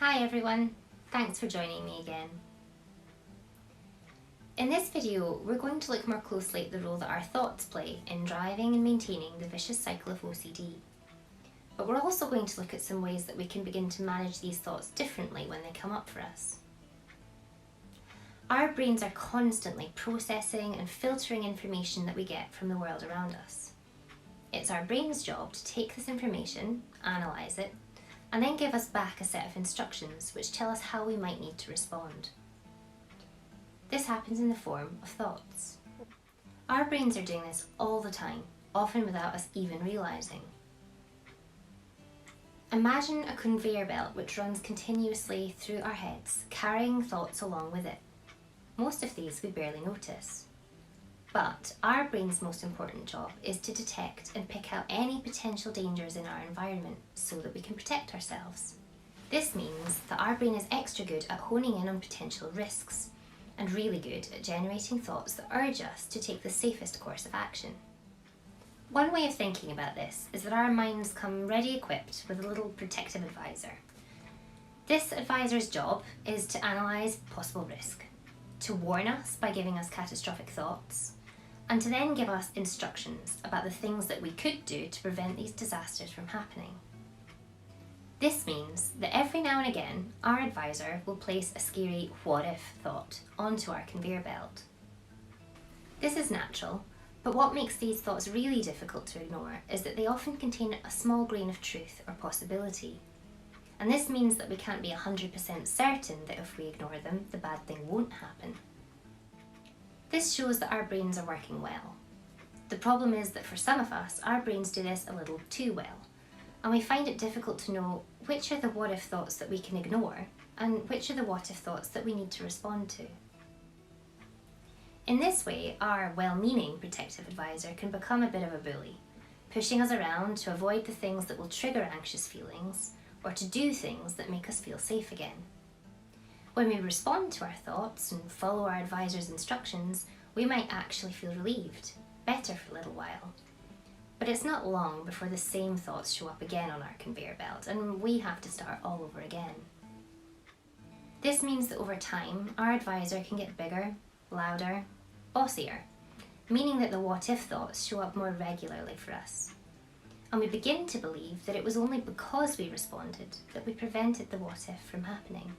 Hi everyone, thanks for joining me again. In this video, we're going to look more closely at the role that our thoughts play in driving and maintaining the vicious cycle of OCD. But we're also going to look at some ways that we can begin to manage these thoughts differently when they come up for us. Our brains are constantly processing and filtering information that we get from the world around us. It's our brain's job to take this information, analyse it, and then give us back a set of instructions which tell us how we might need to respond. This happens in the form of thoughts. Our brains are doing this all the time, often without us even realising. Imagine a conveyor belt which runs continuously through our heads, carrying thoughts along with it. Most of these we barely notice. But our brain's most important job is to detect and pick out any potential dangers in our environment so that we can protect ourselves. This means that our brain is extra good at honing in on potential risks and really good at generating thoughts that urge us to take the safest course of action. One way of thinking about this is that our minds come ready equipped with a little protective advisor. This advisor's job is to analyse possible risk, to warn us by giving us catastrophic thoughts, and to then give us instructions about the things that we could do to prevent these disasters from happening. This means that every now and again, our advisor will place a scary what-if thought onto our conveyor belt. This is natural, but what makes these thoughts really difficult to ignore is that they often contain a small grain of truth or possibility. And this means that we can't be 100% certain that if we ignore them, the bad thing won't happen. This shows that our brains are working well. The problem is that for some of us, our brains do this a little too well, and we find it difficult to know which are the what-if thoughts that we can ignore and which are the what-if thoughts that we need to respond to. In this way, our well-meaning protective advisor can become a bit of a bully, pushing us around to avoid the things that will trigger anxious feelings or to do things that make us feel safe again. When we respond to our thoughts and follow our advisor's instructions, we might actually feel relieved, better for a little while. But it's not long before the same thoughts show up again on our conveyor belt and we have to start all over again. This means that over time, our advisor can get bigger, louder, bossier, meaning that the what-if thoughts show up more regularly for us. And we begin to believe that it was only because we responded that we prevented the what-if from happening.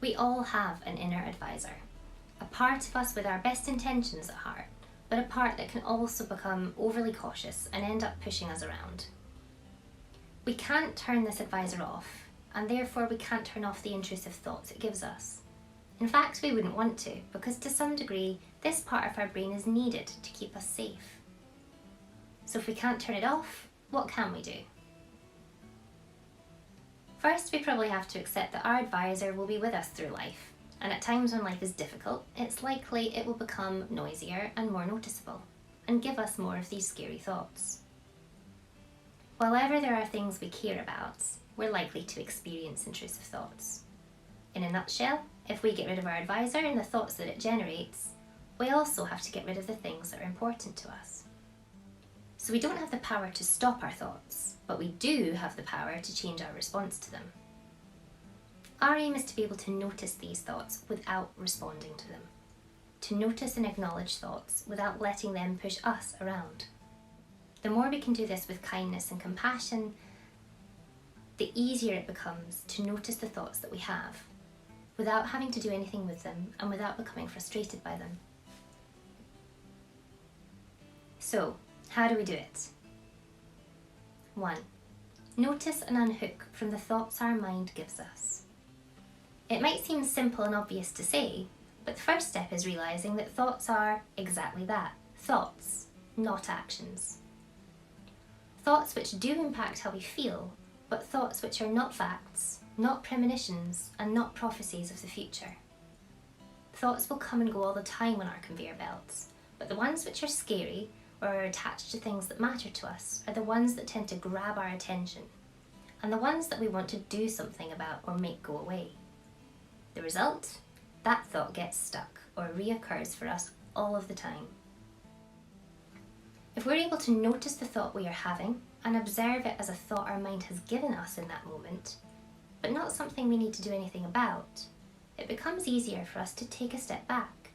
We all have an inner advisor, a part of us with our best intentions at heart, but a part that can also become overly cautious and end up pushing us around. We can't turn this advisor off, and therefore we can't turn off the intrusive thoughts it gives us. In fact, we wouldn't want to, because to some degree, this part of our brain is needed to keep us safe. So if we can't turn it off, what can we do? First, we probably have to accept that our advisor will be with us through life, and at times when life is difficult, it's likely it will become noisier and more noticeable, and give us more of these scary thoughts. Whenever there are things we care about, we're likely to experience intrusive thoughts. In a nutshell, if we get rid of our advisor and the thoughts that it generates, we also have to get rid of the things that are important to us. So we don't have the power to stop our thoughts, but we do have the power to change our response to them. Our aim is to be able to notice these thoughts without responding to them, to notice and acknowledge thoughts without letting them push us around. The more we can do this with kindness and compassion, the easier it becomes to notice the thoughts that we have, without having to do anything with them and without becoming frustrated by them. So, how do we do it? 1. Notice and unhook from the thoughts our mind gives us. It might seem simple and obvious to say, but the first step is realising that thoughts are exactly that, thoughts, not actions. Thoughts which do impact how we feel, but thoughts which are not facts, not premonitions, and not prophecies of the future. Thoughts will come and go all the time on our conveyor belts, but the ones which are scary or are attached to things that matter to us are the ones that tend to grab our attention, and the ones that we want to do something about or make go away. The result? That thought gets stuck or reoccurs for us all of the time. If we're able to notice the thought we are having and observe it as a thought our mind has given us in that moment, but not something we need to do anything about, it becomes easier for us to take a step back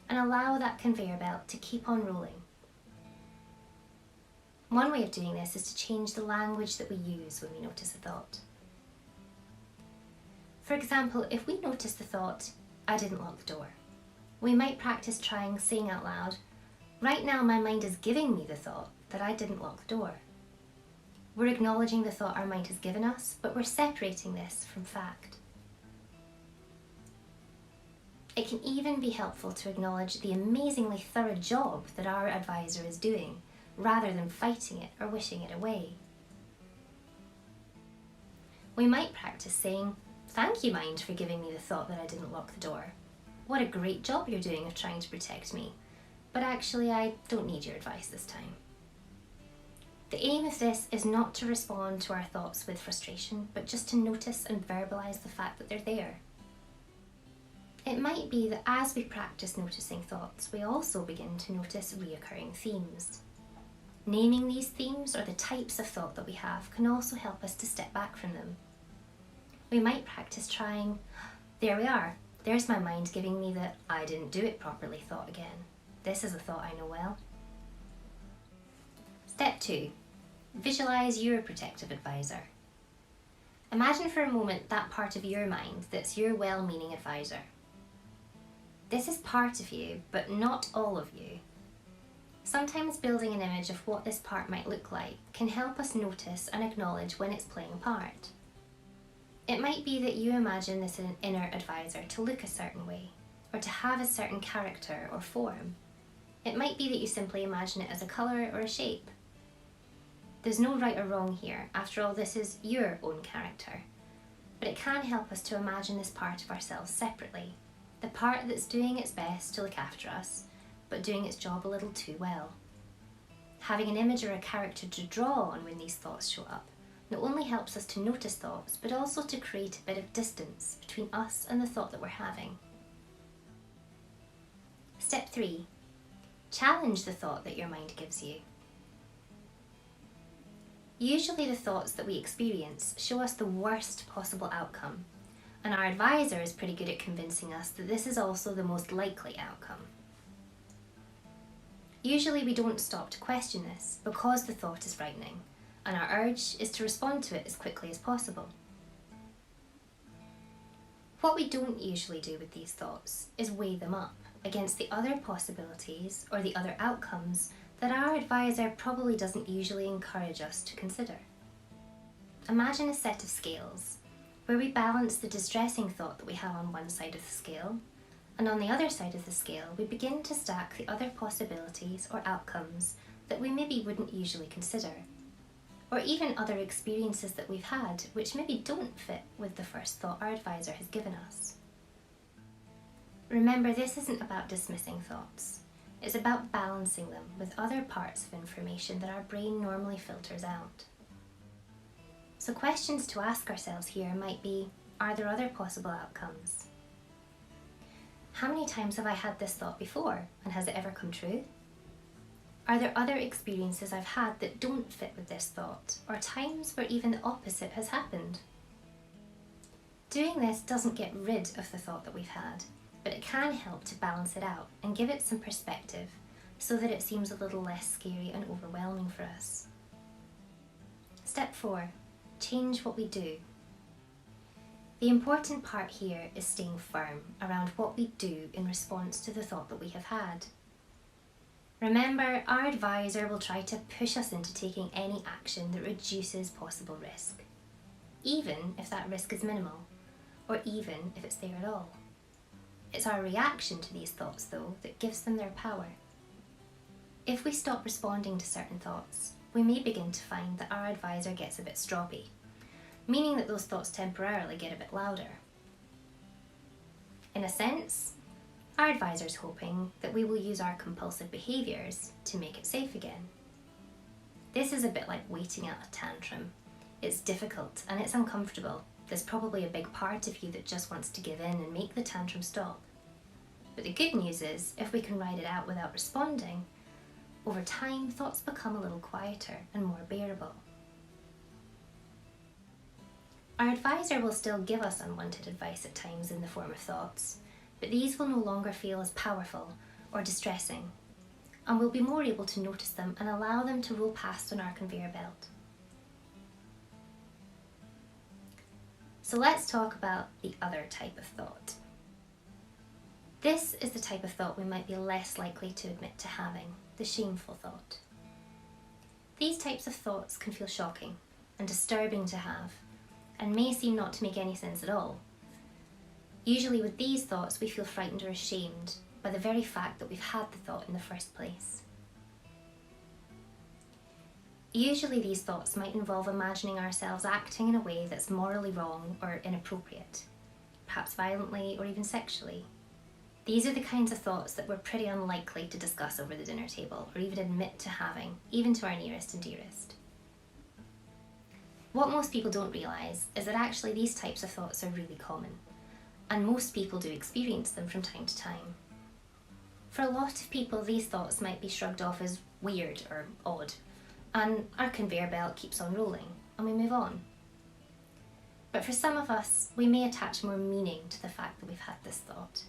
and allow that conveyor belt to keep on rolling. One way of doing this is to change the language that we use when we notice a thought. For example, if we notice the thought, "I didn't lock the door," we might practice trying saying out loud, "Right now my mind is giving me the thought that I didn't lock the door." We're acknowledging the thought our mind has given us, but we're separating this from fact. It can even be helpful to acknowledge the amazingly thorough job that our advisor is doing, rather than fighting it or wishing it away. We might practice saying, "Thank you, mind, for giving me the thought that I didn't lock the door. What a great job you're doing of trying to protect me, but actually I don't need your advice this time." The aim of this is not to respond to our thoughts with frustration, but just to notice and verbalise the fact that they're there. It might be that as we practice noticing thoughts, we also begin to notice reoccurring themes. Naming these themes or the types of thought that we have can also help us to step back from them. We might practice trying, "There we are, there's my mind giving me the 'I didn't do it properly' thought again. This is a thought I know well." Step 2. Visualise your protective advisor. Imagine for a moment that part of your mind that's your well-meaning advisor. This is part of you, but not all of you. Sometimes building an image of what this part might look like can help us notice and acknowledge when it's playing a part. It might be that you imagine this inner advisor to look a certain way, or to have a certain character or form. It might be that you simply imagine it as a colour or a shape. There's no right or wrong here, after all this is your own character, but it can help us to imagine this part of ourselves separately, the part that's doing its best to look after us, but doing its job a little too well. Having an image or a character to draw on when these thoughts show up not only helps us to notice thoughts, but also to create a bit of distance between us and the thought that we're having. Step 3. Challenge the thought that your mind gives you. Usually the thoughts that we experience show us the worst possible outcome, and our advisor is pretty good at convincing us that this is also the most likely outcome. Usually we don't stop to question this because the thought is frightening, and our urge is to respond to it as quickly as possible. What we don't usually do with these thoughts is weigh them up against the other possibilities or the other outcomes that our advisor probably doesn't usually encourage us to consider. Imagine a set of scales where we balance the distressing thought that we have on one side of the scale, and on the other side of the scale we begin to stack the other possibilities or outcomes that we maybe wouldn't usually consider, or even other experiences that we've had which maybe don't fit with the first thought our advisor has given us. Remember, this isn't about dismissing thoughts. It's about balancing them with other parts of information that our brain normally filters out. So questions to ask ourselves here might be, are there other possible outcomes? How many times have I had this thought before, and has it ever come true? Are there other experiences I've had that don't fit with this thought, or times where even the opposite has happened? Doing this doesn't get rid of the thought that we've had, but it can help to balance it out and give it some perspective so that it seems a little less scary and overwhelming for us. Step 4. Change what we do. The important part here is staying firm around what we do in response to the thought that we have had. Remember, our advisor will try to push us into taking any action that reduces possible risk, even if that risk is minimal, or even if it's there at all. It's our reaction to these thoughts, though, that gives them their power. If we stop responding to certain thoughts, we may begin to find that our advisor gets a bit stroppy, meaning that those thoughts temporarily get a bit louder. In a sense, our advisor's hoping that we will use our compulsive behaviours to make it safe again. This is a bit like waiting out a tantrum. It's difficult and it's uncomfortable. There's probably a big part of you that just wants to give in and make the tantrum stop. But the good news is, if we can ride it out without responding, over time thoughts become a little quieter and more bearable, Our advisor will still give us unwanted advice at times in the form of thoughts, but these will no longer feel as powerful or distressing, and we'll be more able to notice them and allow them to roll past on our conveyor belt. So let's talk about the other type of thought. This is the type of thought we might be less likely to admit to having, the shameful thought. These types of thoughts can feel shocking and disturbing to have, and may seem not to make any sense at all. Usually with these thoughts we feel frightened or ashamed by the very fact that we've had the thought in the first place. Usually these thoughts might involve imagining ourselves acting in a way that's morally wrong or inappropriate, perhaps violently or even sexually. These are the kinds of thoughts that we're pretty unlikely to discuss over the dinner table or even admit to having, even to our nearest and dearest. What most people don't realise is that actually these types of thoughts are really common, and most people do experience them from time to time. For a lot of people, these thoughts might be shrugged off as weird or odd, and our conveyor belt keeps on rolling, and we move on. But for some of us, we may attach more meaning to the fact that we've had this thought.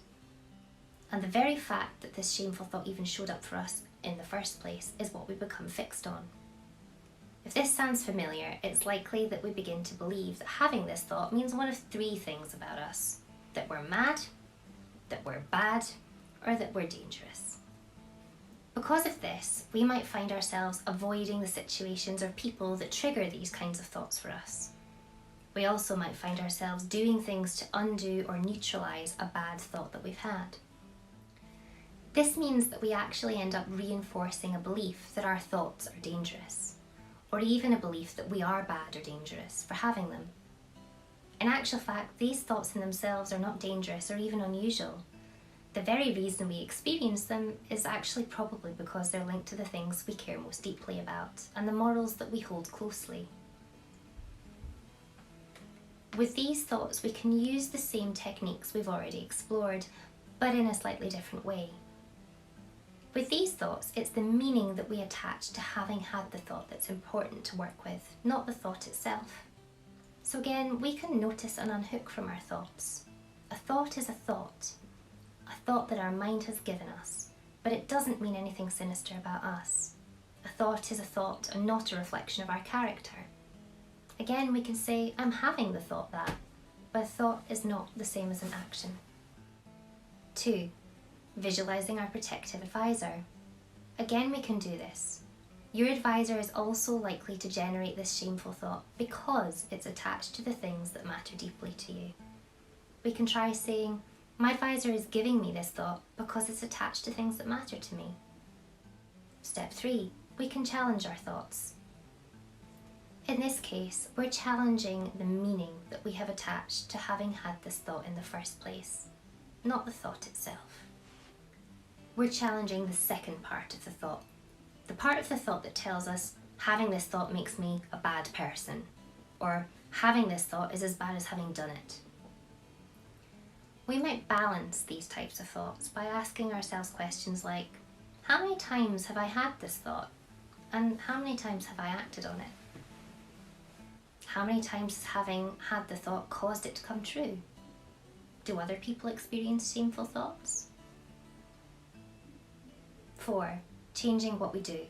And the very fact that this shameful thought even showed up for us in the first place is what we become fixed on. If this sounds familiar, it's likely that we begin to believe that having this thought means one of three things about us: that we're mad, that we're bad, or that we're dangerous. Because of this, we might find ourselves avoiding the situations or people that trigger these kinds of thoughts for us. We also might find ourselves doing things to undo or neutralise a bad thought that we've had. This means that we actually end up reinforcing a belief that our thoughts are dangerous, or even a belief that we are bad or dangerous for having them. In actual fact, these thoughts in themselves are not dangerous or even unusual. The very reason we experience them is actually probably because they're linked to the things we care most deeply about and the morals that we hold closely. With these thoughts, we can use the same techniques we've already explored, but in a slightly different way. With these thoughts, it's the meaning that we attach to having had the thought that's important to work with, not the thought itself. So again, we can notice and unhook from our thoughts. A thought is a thought that our mind has given us, but it doesn't mean anything sinister about us. A thought is a thought and not a reflection of our character. Again, we can say, I'm having the thought that, but a thought is not the same as an action. 2. Visualising our protective advisor. Again, we can do this. Your advisor is also likely to generate this shameful thought because it's attached to the things that matter deeply to you. We can try saying, my advisor is giving me this thought because it's attached to things that matter to me. Step 3. We can challenge our thoughts. In this case, we're challenging the meaning that we have attached to having had this thought in the first place, not the thought itself. We're challenging the second part of the thought, the part of the thought that tells us having this thought makes me a bad person, or having this thought is as bad as having done it. We might balance these types of thoughts by asking ourselves questions like, how many times have I had this thought? And how many times have I acted on it? How many times has having had the thought caused it to come true? Do other people experience shameful thoughts? 4. Changing what we do.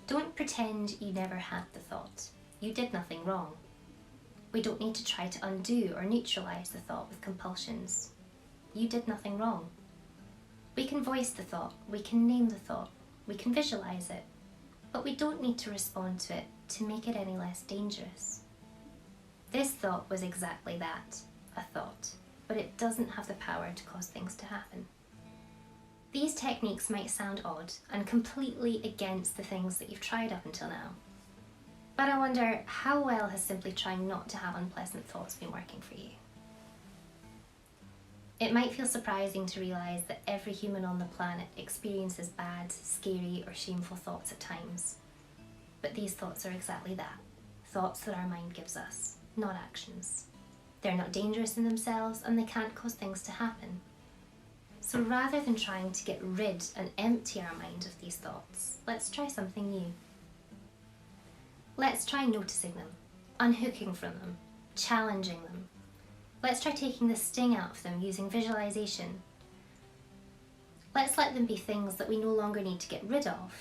Don't pretend you never had the thought. You did nothing wrong. We don't need to try to undo or neutralise the thought with compulsions. You did nothing wrong. We can voice the thought, we can name the thought, we can visualise it, but we don't need to respond to it to make it any less dangerous. This thought was exactly that, a thought, but it doesn't have the power to cause things to happen. These techniques might sound odd and completely against the things that you've tried up until now. But I wonder, how well has simply trying not to have unpleasant thoughts been working for you? It might feel surprising to realise that every human on the planet experiences bad, scary or shameful thoughts at times. But these thoughts are exactly that, thoughts that our mind gives us, not actions. They're not dangerous in themselves and they can't cause things to happen. So rather than trying to get rid and empty our mind of these thoughts, let's try something new. Let's try noticing them, unhooking from them, challenging them. Let's try taking the sting out of them using visualization. Let's let them be things that we no longer need to get rid of,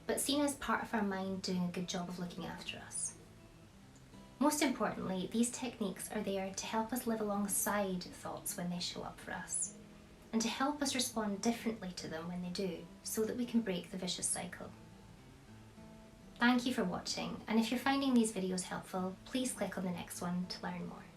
but seen as part of our mind doing a good job of looking after us. Most importantly, these techniques are there to help us live alongside thoughts when they show up for us, and to help us respond differently to them when they do, so that we can break the vicious cycle. Thank you for watching, and if you're finding these videos helpful, please click on the next one to learn more.